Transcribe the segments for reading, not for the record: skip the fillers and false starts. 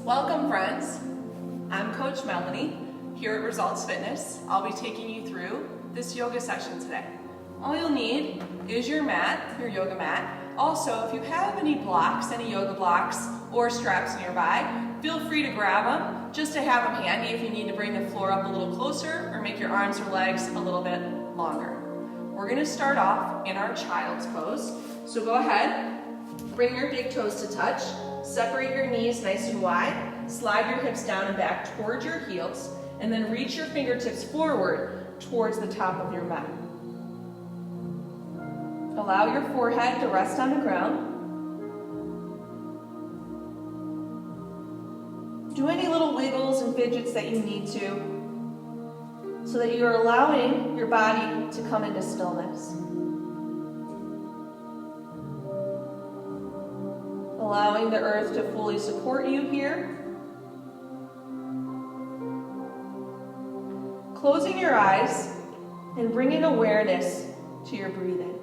Welcome friends, I'm Coach Melanie here at Results Fitness. I'll be taking you through this yoga session today. All you'll need is your mat, your yoga mat. Also, if you have any blocks, any yoga blocks or straps nearby, feel free to grab them just to have them handy if you need to bring the floor up a little closer or make your arms or legs a little bit longer. We're going to start off in our child's pose. So go ahead, bring your big toes to touch. Separate your knees nice and wide, slide your hips down and back towards your heels, and then reach your fingertips forward towards the top of your mat. Allow your forehead to rest on the ground. Do any little wiggles and fidgets that you need to, so that you're allowing your body to come into stillness. Allowing the earth to fully support you here. Closing your eyes and bringing awareness to your breathing.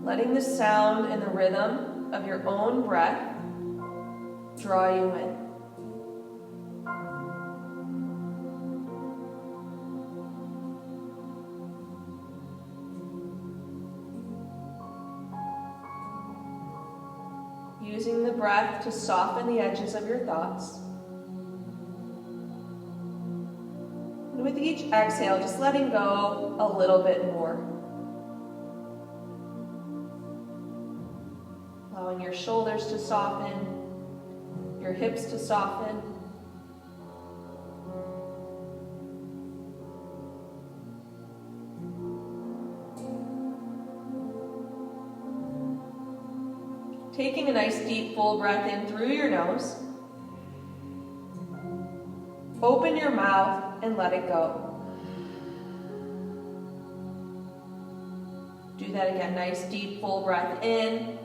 Letting the sound and the rhythm of your own breath draw you in. Using the breath to soften the edges of your thoughts. And with each exhale, just letting go a little bit more. Allowing your shoulders to soften, your hips to soften. Taking a nice deep full breath in through your nose. Open your mouth and let it go. Do that again, nice deep full breath in.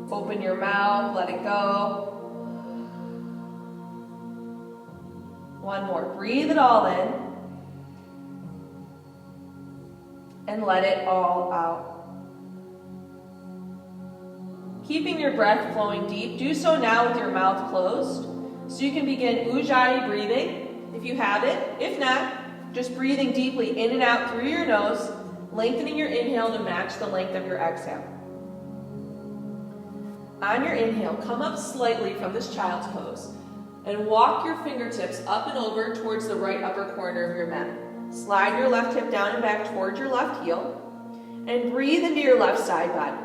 Open your mouth, let it go. One more, breathe it all in. And let it all out. Keeping your breath flowing deep, do so now with your mouth closed. So you can begin Ujjayi breathing if you have it. If not, just breathing deeply in and out through your nose, lengthening your inhale to match the length of your exhale. On your inhale, come up slightly from this child's pose and walk your fingertips up and over towards the right upper corner of your mat. Slide your left hip down and back towards your left heel and breathe into your left side body.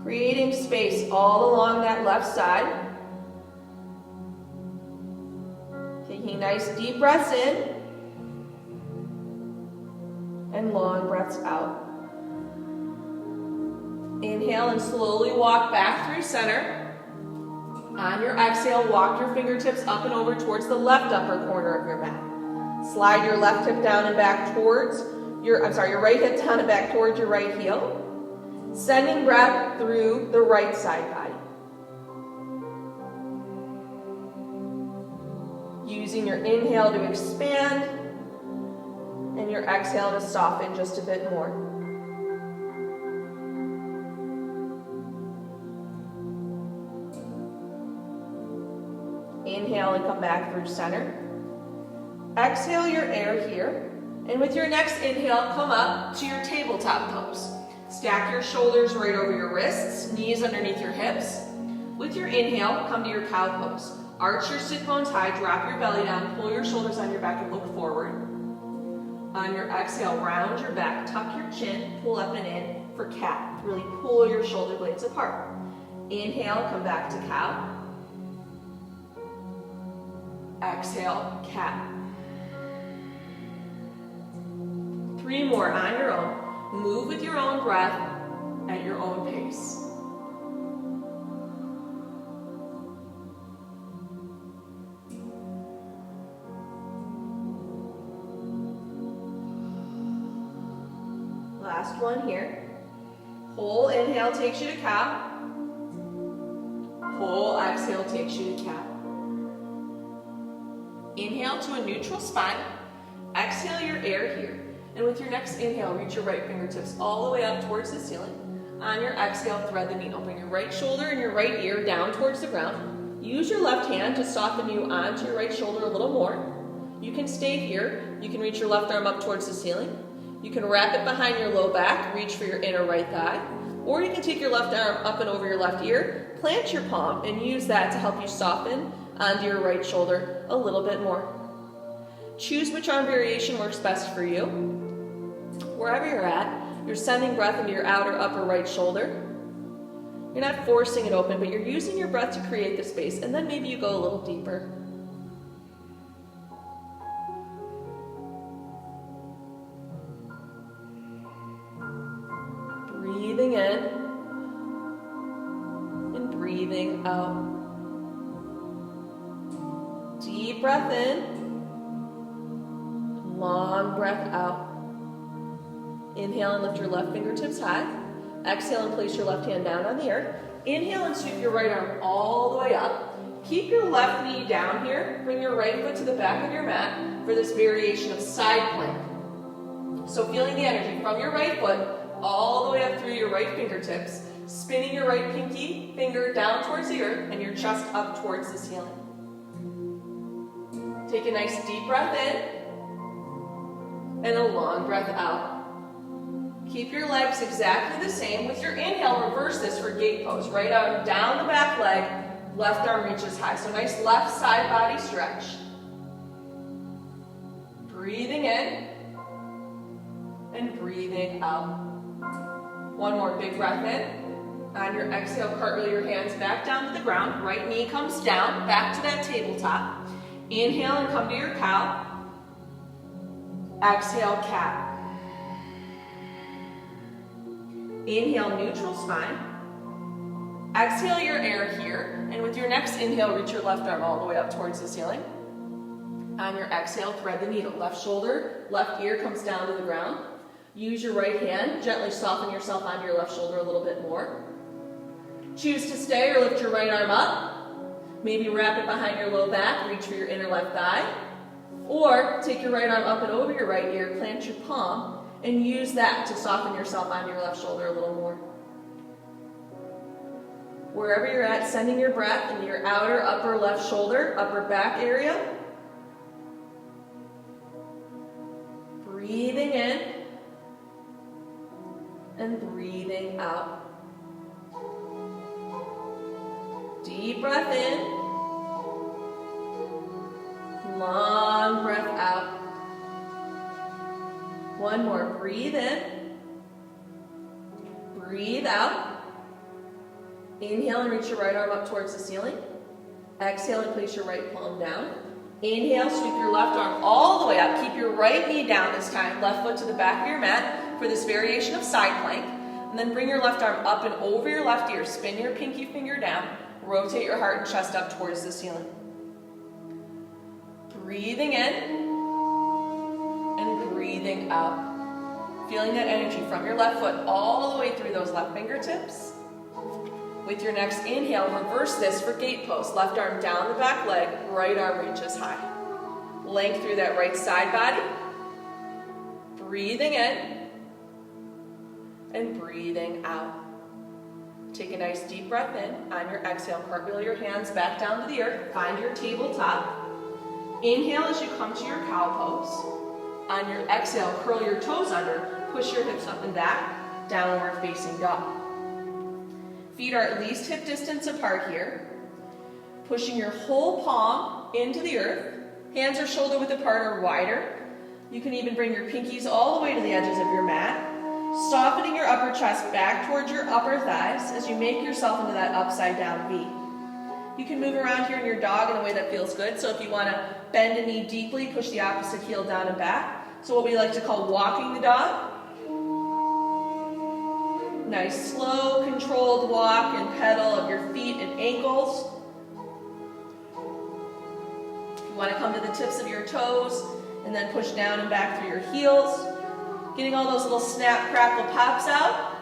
Creating space all along that left side. Taking nice deep breaths in and long breaths out. Inhale and slowly walk back through center. On your exhale, walk your fingertips up and over towards the left upper corner of your mat. Slide your left hip down and back towards your right hip down and back towards your right heel. Sending breath through the right side body. Using your inhale to expand and your exhale to soften just a bit more. Inhale and come back through center. Exhale your air here. And with your next inhale, come up to your tabletop pose. Stack your shoulders right over your wrists, knees underneath your hips. With your inhale, come to your cow pose. Arch your sit bones high, drop your belly down, pull your shoulders on your back and look forward. On your exhale, round your back, tuck your chin, pull up and in for cat. Really pull your shoulder blades apart. Inhale, come back to cow. Exhale, cat. 3 more on your own. Move with your own breath at your own pace. Last one here. Whole inhale takes you to cow. Whole exhale takes you to cat. Inhale to a neutral spine. Exhale your air here. And with your next inhale, reach your right fingertips all the way up towards the ceiling. On your exhale, thread the needle. Bring your right shoulder and your right ear down towards the ground. Use your left hand to soften you onto your right shoulder a little more. You can stay here. You can reach your left arm up towards the ceiling. You can wrap it behind your low back, reach for your inner right thigh. Or you can take your left arm up and over your left ear, plant your palm, and use that to help you soften onto your right shoulder a little bit more. Choose which arm variation works best for you. Wherever you're at, you're sending breath into your outer upper right shoulder. You're not forcing it open, but you're using your breath to create the space, and then maybe you go a little deeper. Breathing in and breathing out. Deep breath in, long breath out. Inhale and lift your left fingertips high. Exhale and place your left hand down on the earth. Inhale and sweep your right arm all the way up. Keep your left knee down here. Bring your right foot to the back of your mat for this variation of side plank. So feeling the energy from your right foot all the way up through your right fingertips, spinning your right pinky finger down towards the earth and your chest up towards the ceiling. Take a nice deep breath in and a long breath out. Keep your legs exactly the same. With your inhale, reverse this for gate pose. Right arm down the back leg, left arm reaches high. So nice left side body stretch. Breathing in and breathing out. One more big breath in. On your exhale, cartwheel your hands back down to the ground. Right knee comes down, back to that tabletop. Inhale and come to your cow. Exhale, cat. Inhale, neutral spine. Exhale your air here, and with your next inhale, reach your left arm all the way up towards the ceiling. On your exhale, thread the needle. Left shoulder, left ear comes down to the ground. Use your right hand, gently soften yourself onto your left shoulder a little bit more. Choose to stay or lift your right arm up. Maybe wrap it behind your low back, reach for your inner left thigh. Or take your right arm up and over your right ear, plant your palm, and use that to soften yourself onto your left shoulder a little more. Wherever you're at, sending your breath into your outer upper left shoulder, upper back area. Breathing in and breathing out. Deep breath in, long breath out. One more, breathe in, breathe out. Inhale and reach your right arm up towards the ceiling. Exhale and place your right palm down. Inhale, sweep your left arm all the way up. Keep your right knee down this time. Left foot to the back of your mat for this variation of side plank. And then bring your left arm up and over your left ear. Spin your pinky finger down. Rotate your heart and chest up towards the ceiling. Breathing in and breathing out. Feeling that energy from your left foot all the way through those left fingertips. With your next inhale, reverse this for gate pose. Left arm down the back leg, right arm reaches high. Length through that right side body. Breathing in and breathing out. Take a nice deep breath in. On your exhale, cartwheel your hands back down to the earth. Find your tabletop. Inhale as you come to your cow pose. On your exhale, curl your toes under. Push your hips up and back. Downward facing dog. Feet are at least hip distance apart here. Pushing your whole palm into the earth. Hands are shoulder width apart or wider. You can even bring your pinkies all the way to the edges of your mat. Softening your upper chest back towards your upper thighs as you make yourself into that upside down V. You can move around here in your dog in a way that feels good. So if you want to bend a knee deeply, push the opposite heel down and back. So what we like to call walking the dog. Nice, slow, controlled walk and pedal of your feet and ankles. You want to come to the tips of your toes and then push down and back through your heels. Getting all those little snap, crackle, pops out.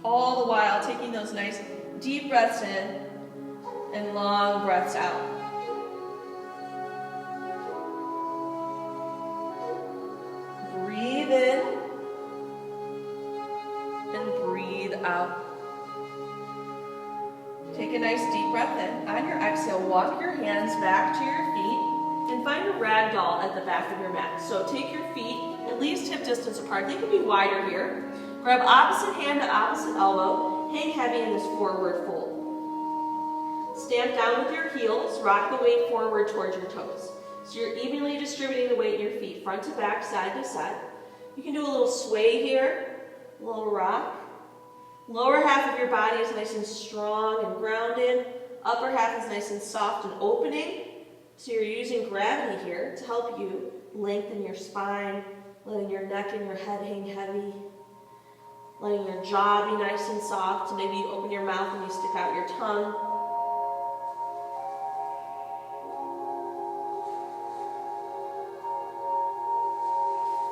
All the while taking those nice deep breaths in and long breaths out. and breathe out. Take a nice deep breath in. On your exhale, walk your hands back to your feet and find a rag doll at the back of your mat. So take your feet at least hip distance apart. They can be wider here. Grab opposite hand to opposite elbow. Hang heavy in this forward fold. Stamp down with your heels. Rock the weight forward towards your toes. So you're evenly distributing the weight in your feet, front to back, side to side. You can do a little sway here, a little rock. Lower half of your body is nice and strong and grounded. Upper half is nice and soft and opening. So you're using gravity here to help you lengthen your spine, letting your neck and your head hang heavy, letting your jaw be nice and soft. So maybe you open your mouth and you stick out your tongue.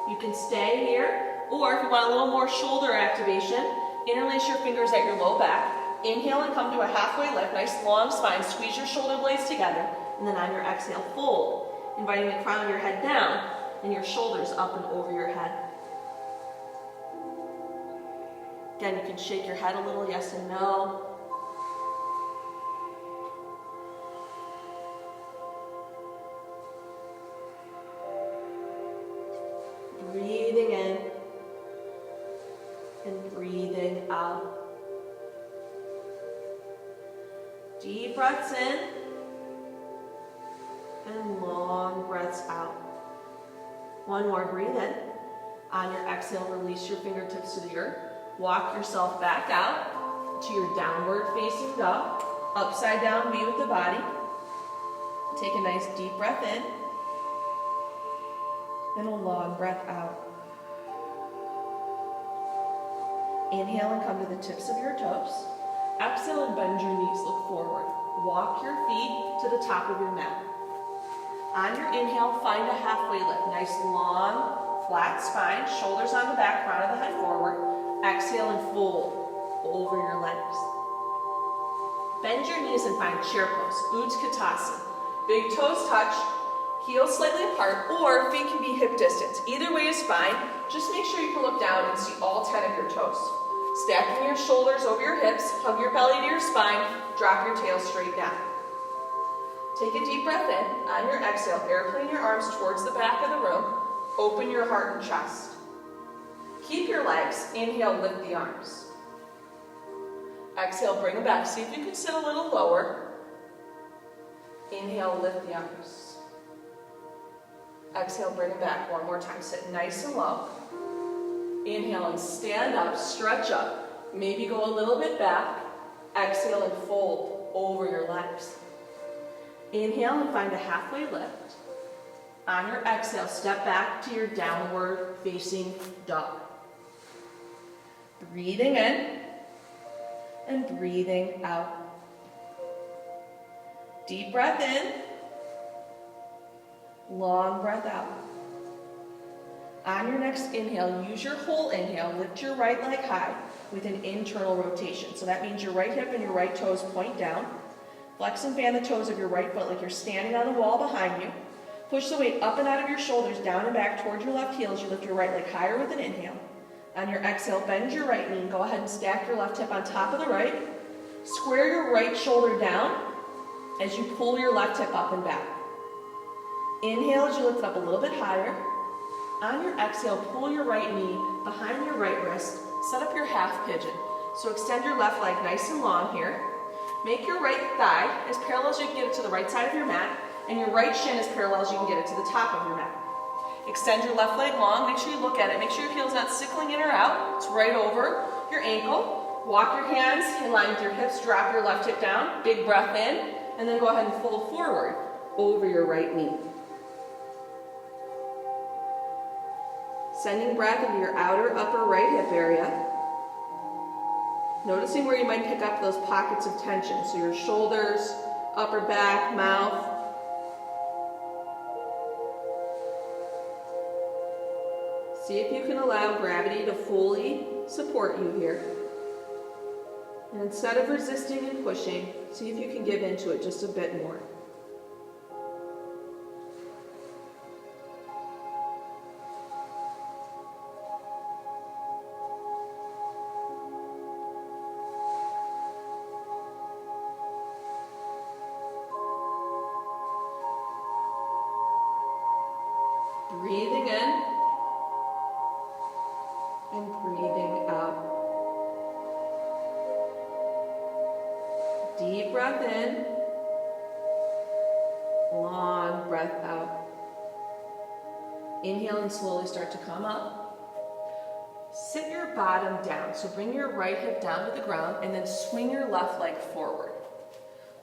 You can stay here, or if you want a little more shoulder activation, interlace your fingers at your low back. Inhale and come to a halfway lift, nice long spine. Squeeze your shoulder blades together, and then on your exhale, fold. Inviting the crown of your head down and your shoulders up and over your head. Again, you can shake your head a little, yes and no. Breathing in and breathing out. Deep breaths in and long breaths out. One more, breathe in. On your exhale, release your fingertips to the earth. Walk yourself back out to your downward facing dog. Upside down V with the body. Take a nice deep breath in and a long breath out. Inhale and come to the tips of your toes. Exhale and bend your knees, look forward. Walk your feet to the top of your mat. On your inhale, find a halfway lift. Nice long, flat spine, shoulders on the back, crown of the head forward. Exhale and fold over your legs. Bend your knees and find chair pose, Utkatasana. Big toes touch, heels slightly apart, or feet can be hip distance. Either way is fine. Just make sure you can look down and see all 10 of your toes. Stacking your shoulders over your hips, hug your belly to your spine, drop your tail straight down. Take a deep breath in. On your exhale, airplane your arms towards the back of the room. Open your heart and chest. Keep your legs. Inhale, lift the arms. Exhale, bring them back. See if you can sit a little lower. Inhale, lift the arms. Exhale, bring them back. One more time. Sit nice and low. Inhale and stand up, stretch up. Maybe go a little bit back. Exhale and fold over your legs. Inhale and find a halfway lift. On your exhale, step back to your downward facing dog. Breathing in and breathing out. Deep breath in, long breath out. On your next inhale, use your whole inhale, lift your right leg high with an internal rotation. So that means your right hip and your right toes point down. Flex and fan the toes of your right foot like you're standing on the wall behind you. Push the weight up and out of your shoulders, down and back towards your left heel as you lift your right leg higher with an inhale. On your exhale, bend your right knee and go ahead and stack your left hip on top of the right. Square your right shoulder down as you pull your left hip up and back. Inhale as you lift it up a little bit higher. On your exhale, pull your right knee behind your right wrist. Set up your half pigeon. So extend your left leg nice and long here. Make your right thigh as parallel as you can get it to the right side of your mat, and your right shin as parallel as you can get it to the top of your mat. Extend your left leg long. Make sure you look at it. Make sure your heel's not sickling in or out. It's right over your ankle. Walk your hands in line with your hips. Drop your left hip down. Big breath in, and then go ahead and fold forward over your right knee. Sending breath into your outer upper right hip area. Noticing where you might pick up those pockets of tension. So your shoulders, upper back, mouth. See if you can allow gravity to fully support you here. And instead of resisting and pushing, see if you can give into it just a bit more. breath in. Long breath out. Inhale and slowly start to come up. Sit your bottom down. So bring your right hip down to the ground and then swing your left leg forward.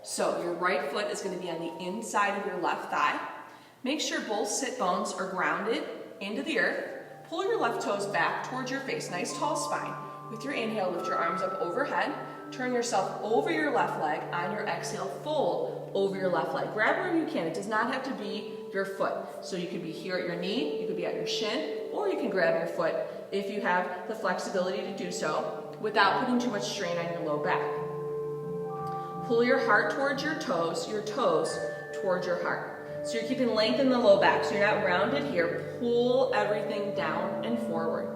So your right foot is going to be on the inside of your left thigh. Make sure both sit bones are grounded into the earth. Pull your left toes back towards your face, nice tall spine. With your inhale, lift your arms up overhead. Turn yourself over your left leg. On your exhale, fold over your left leg. Grab wherever you can. It does not have to be your foot. So you could be here at your knee, you could be at your shin, or you can grab your foot if you have the flexibility to do so without putting too much strain on your low back. Pull your heart towards your toes towards your heart. So you're keeping length in the low back, so you're not rounded here. Pull everything down and forward.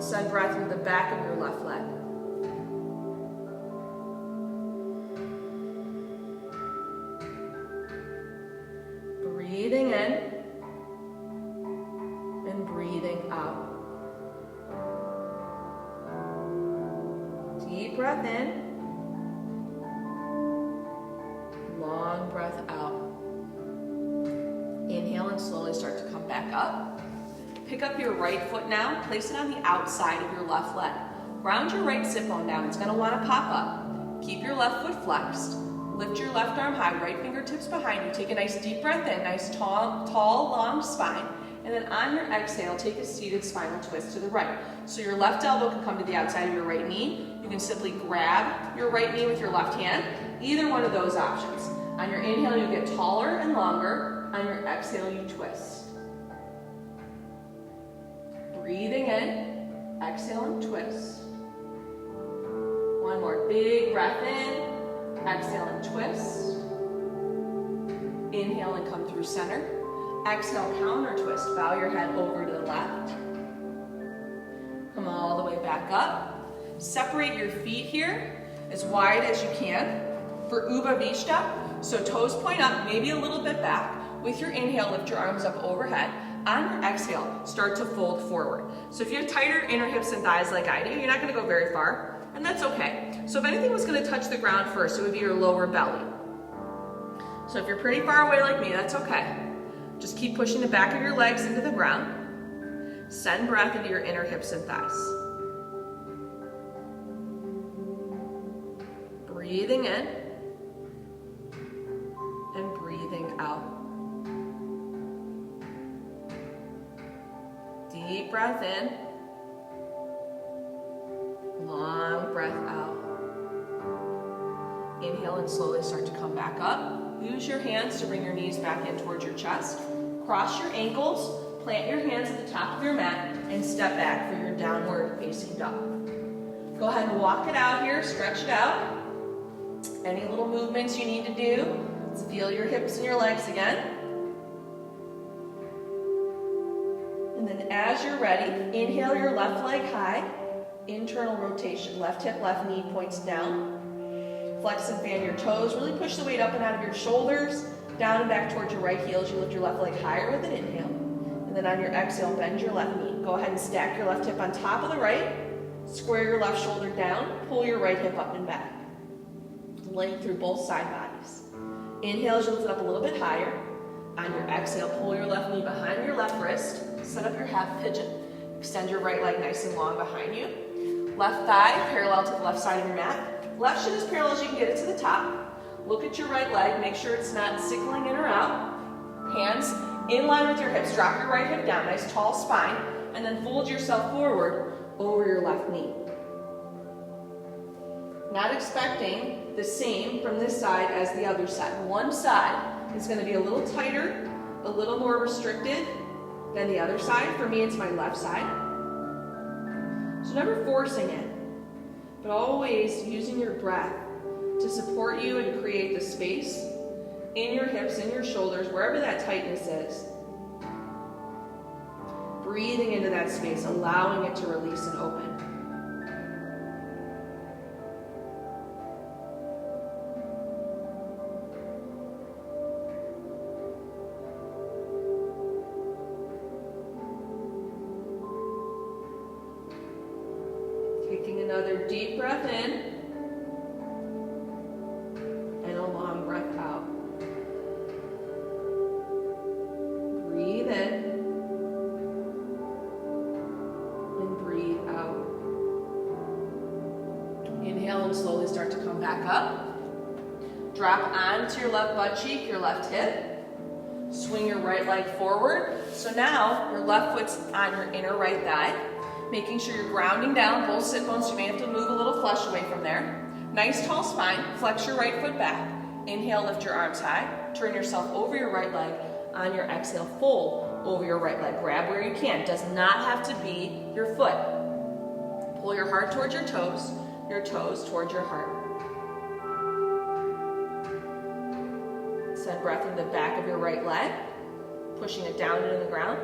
Sun breath through the back of your left leg. Breathing in and breathing out. Deep breath in. Long breath out. Inhale and slowly start to come back up. Pick up your right foot now. Place it on the outside of your left leg. Round your right sit bone down. It's going to want to pop up. Keep your left foot flexed. Lift your left arm high, right fingertips behind you. Take a nice deep breath in, nice tall, long spine. And then on your exhale, take a seated spinal twist to the right. So your left elbow can come to the outside of your right knee. You can simply grab your right knee with your left hand. Either one of those options. On your inhale, you get taller and longer. On your exhale, you twist. Breathing in, exhale and twist. One more big breath in. Exhale and twist. Inhale and come through center. Exhale, counter twist. Bow your head over to the left. Come all the way back up. Separate your feet here as wide as you can for Uba Vishta. So toes point up, maybe a little bit back. With your inhale, lift your arms up overhead. On your exhale, start to fold forward. So if you have tighter inner hips and thighs like I do, you're not going to go very far, and that's okay. So if anything was going to touch the ground first, it would be your lower belly. So if you're pretty far away like me, that's okay. Just keep pushing the back of your legs into the ground. Send breath into your inner hips and thighs. Breathing in and breathing out. Deep breath in. Long breath out. Inhale and slowly start to come back up. Use your hands to bring your knees back in towards your chest. Cross your ankles, plant your hands at the top of your mat, and step back for your downward facing dog. Go ahead and walk it out here, stretch it out. Any little movements you need to do, let's feel your hips and your legs again. And then as you're ready, inhale your left leg high, internal rotation, left hip, left knee points down. Flex and fan your toes, really push the weight up and out of your shoulders, down and back towards your right heel as you lift your left leg higher with an inhale. And then on your exhale, bend your left knee. Go ahead and stack your left hip on top of the right, square your left shoulder down, pull your right hip up and back. Length through both side bodies. Inhale as you lift it up a little bit higher. On your exhale, pull your left knee behind your left wrist, set up your half pigeon. Extend your right leg nice and long behind you. Left thigh parallel to the left side of your mat. Left shin as parallel as you can get it to the top. Look at your right leg, make sure it's not sickling in or out. Hands in line with your hips, drop your right hip down, nice tall spine, and then fold yourself forward over your left knee. Not expecting the same from this side as the other side. One side is going to be a little tighter, a little more restricted than the other side. For me, it's my left side. So never forcing it, but always using your breath to support you and create the space in your hips, in your shoulders, wherever that tightness is. Breathing into that space, allowing it to release and open. Taking another deep breath in. and slowly start to come back up. Drop onto your left butt cheek, your left hip. Swing your right leg forward. So now your left foot's on your inner right thigh, making sure you're grounding down both sit bones. You may have to move a little flesh away from there. Nice tall spine. Flex your right foot back. Inhale, lift your arms high. Turn yourself over your right leg. On your exhale, fold over your right leg. Grab where you can. Does not have to be your foot. Pull your heart towards your toes towards your heart. Send breath in the back of your right leg, pushing it down into the ground.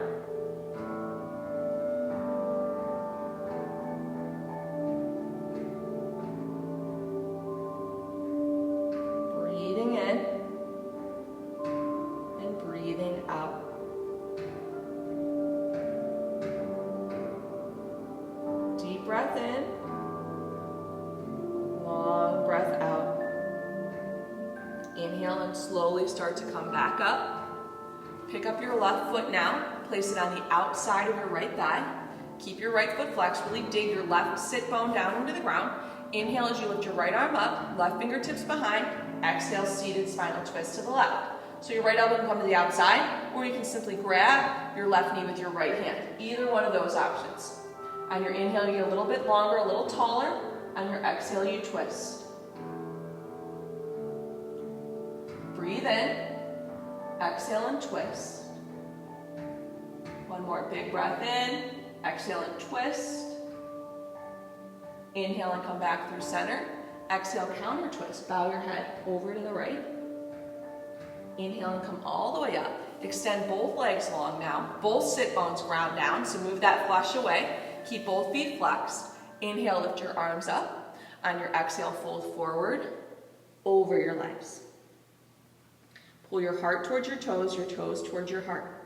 Breathing in and breathing out. Deep breath in, long breath out. Inhale and slowly start to come back up. Pick up your left foot now. Place it on the outside of your right thigh. Keep your right foot flexed. Really dig your left sit bone down into the ground. Inhale as you lift your right arm up. Left fingertips behind. Exhale, seated spinal twist to the left. So your right elbow can come to the outside, or you can simply grab your left knee with your right hand. Either one of those options. On your inhale, you get a little bit longer, a little taller. On your exhale, you twist. Breathe in, exhale and twist. One more big breath in, exhale and twist. Inhale and come back through center. Exhale, counter twist. Bow your head over to the right. Inhale and come all the way up. Extend both legs long now. Both sit bones ground down, so move that flesh away. Keep both feet flexed. Inhale, lift your arms up. On your exhale, fold forward over your legs. Pull your heart towards your toes towards your heart.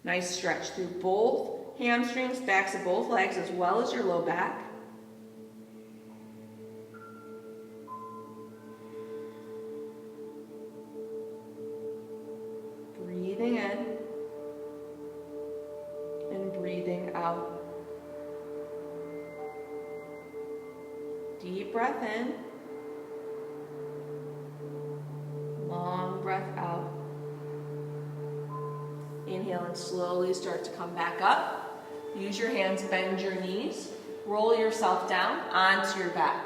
Nice stretch through both hamstrings, backs of both legs, as well as your low back. Breathing in and breathing out. Deep breath in. Long breath out. Inhale and slowly start to come back up. Use your hands, bend your knees. Roll yourself down onto your back.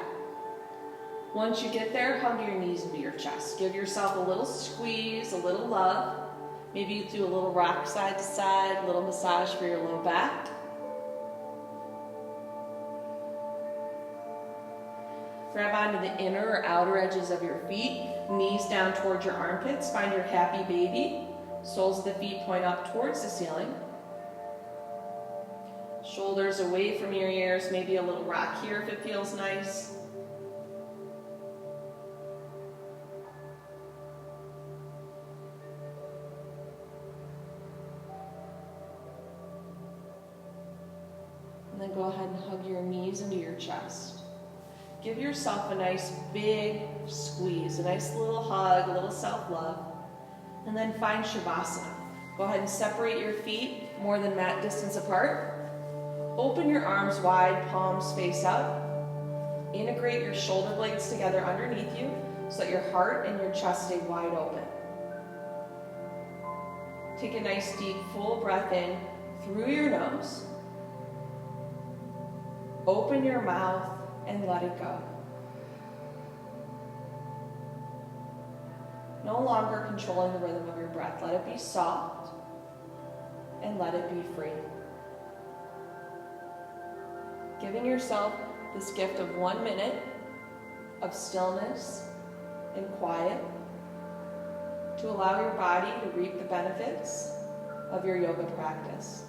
Once you get there, hug your knees into your chest. Give yourself a little squeeze, a little love. Maybe you do a little rock side to side, a little massage for your low back. Grab onto the inner or outer edges of your feet. Knees down towards your armpits. Find your happy baby. Soles of the feet point up towards the ceiling. Shoulders away from your ears. Maybe a little rock here if it feels nice. And then go ahead and hug your knees into your chest. Give yourself a nice big squeeze, a nice little hug, a little self-love. And then find Shavasana. Go ahead and separate your feet more than mat distance apart. Open your arms wide, palms face up. Integrate your shoulder blades together underneath you so that your heart and your chest stay wide open. Take a nice deep full breath in through your nose. Open your mouth and let it go. No longer controlling the rhythm of your breath. Let it be soft and let it be free. Giving yourself this gift of 1 minute of stillness and quiet to allow your body to reap the benefits of your yoga practice.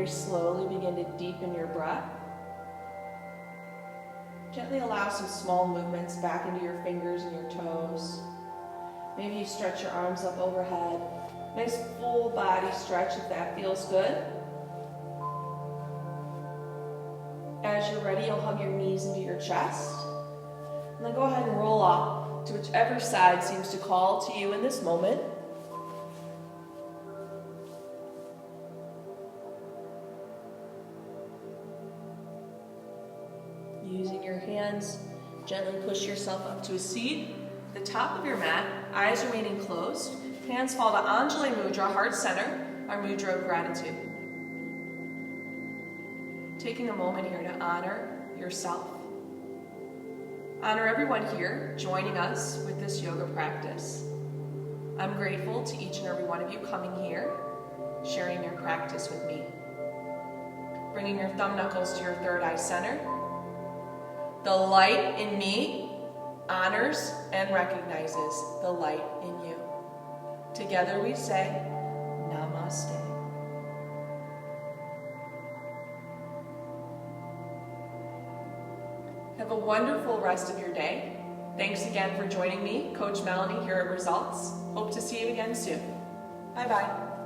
very slowly begin to deepen your breath. Gently allow some small movements back into your fingers and your toes. Maybe you stretch your arms up overhead. Nice full body stretch if that feels good. As you're ready, you'll hug your knees into your chest. And then go ahead and roll off to whichever side seems to call to you in this moment. Using your hands, gently push yourself up to a seat. The top of your mat, eyes remaining closed. Hands fall to Anjali Mudra, heart center, our mudra of gratitude. Taking a moment here to honor yourself. Honor everyone here joining us with this yoga practice. I'm grateful to each and every one of you coming here, sharing your practice with me. Bringing your thumb knuckles to your third eye center. The light in me honors and recognizes the light in you. Together we say, Namaste. Have a wonderful rest of your day. Thanks again for joining me, Coach Melanie, here at Results. Hope to see you again soon. Bye-bye.